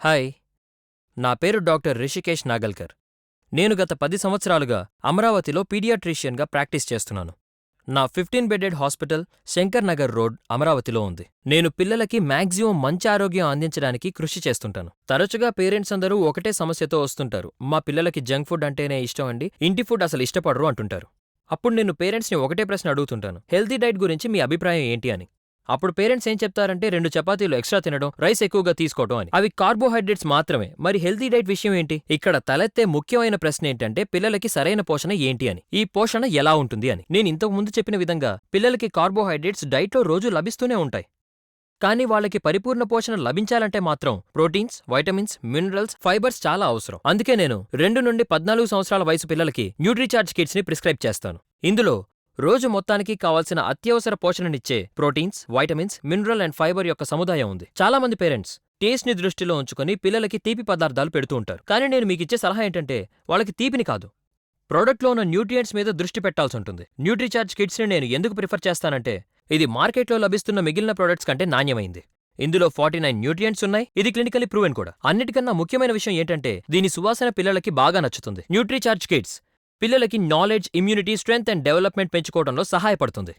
Hi, నా పేరు doctor Rishikesh నాగల్కర్. నేను గత 10 సంవత్సరాలుగా అమరావతిలో పీడియాట్రిషియన్గా ప్రాక్టీస్ చేస్తున్నాను. నా 15 bedded hospital Shankar Nagar road, అమరావతిలో ఉంది. నేను పిల్లలకి మాక్సిమం మంచి ఆరోగ్యం అందించడానికి కృషి చేస్తుంటాను. తరచుగా పేరెంట్స్ అందరూ ఒకటే సమస్యతో వస్తుంటారు. మా పిల్లలకి జంక్ ఫుడ్ అంటేనే ఇష్టం అండి, ఇంటి ఫుడ్ అసలు ఇష్టపడరు అంటుంటారు. అప్పుడు నేను పేరెంట్స్ని ఒకటే ప్రశ్న అడుగుతుంటాను, హెల్తీ డైట్ గురించి మీ అభిప్రాయం ఏంటి అని. అప్పుడు పేరెంట్స్ ఏం చెప్తారంటే 2 చపాతీలు ఎక్స్ట్రా తినడం, రైస్ ఎక్కువగా తీసుకోవడం అని. అవి కార్బోహైడ్రేట్స్ మాత్రమే. మరి హెల్తీ డైట్ విషయం ఏంటి? ఇక్కడ తలెత్తే ముఖ్యమైన ప్రశ్న ఏంటంటే పిల్లలకి సరైన పోషణ ఏంటి అని, ఈ పోషణ ఎలా ఉంటుంది అని. నేను ఇంతకు ముందు చెప్పిన విధంగా పిల్లలకి కార్బోహైడ్రేట్స్ డైట్లో రోజు లభిస్తూనే ఉంటాయి. కానీ వాళ్ళకి పరిపూర్ణ పోషణ లభించాలంటే మాత్రం ప్రోటీన్స్, వైటమిన్స్, మినరల్స్, ఫైబర్స్ చాలా అవసరం. అందుకే నేను 2 నుండి 14 సంవత్సరాల వయసు పిల్లలకి న్యూట్రీచార్జ్ కిట్స్ ని ప్రిస్క్రైబ్ చేస్తాను. ఇందులో రోజు మొత్తానికి కావాల్సిన అత్యవసర పోషణనిచ్చే proteins, vitamins, mineral and fibre యొక్క సముదాయం ఉంది. చాలా మంది పేరెంట్స్ టేస్ట్ ని దృష్టిలో ఉంచుకొని పిల్లలకి తీపి పదార్థాలు పెడుతూ ఉంటారు. కానీ నేను మీకిచ్చే సలహా ఏంటంటే వాళ్ళకి తీపిని కాదు, ప్రోడక్ట్లో ఉన్న న్యూట్రియంట్స్ మీద దృష్టి పెట్టాల్సి ఉంటుంది. న్యూట్రీచార్జ్ కిట్స్ ని నేను ఎందుకు ప్రిఫర్ చేస్తానంటే ఇది మార్కెట్లో లభిస్తున్న మిగిలిన ప్రొడక్ట్స్ కంటే నాణ్యమైంది. ఇందులో 49 న్యూట్రియంట్స్ ఉన్నాయి. ఇది క్లినికల్లీ ప్రూవెన్ కూడా. అన్నిటికన్నా ముఖ్యమైన విషయం ఏంటంటే దీని సువాసన పిల్లలకి బాగా నచ్చుతుంది. న్యూట్రీచార్జ్ కిట్స్ పిల్లలకి knowledge, immunity, strength and development పెంచుకోవడంలో సహాయపడుతుంది.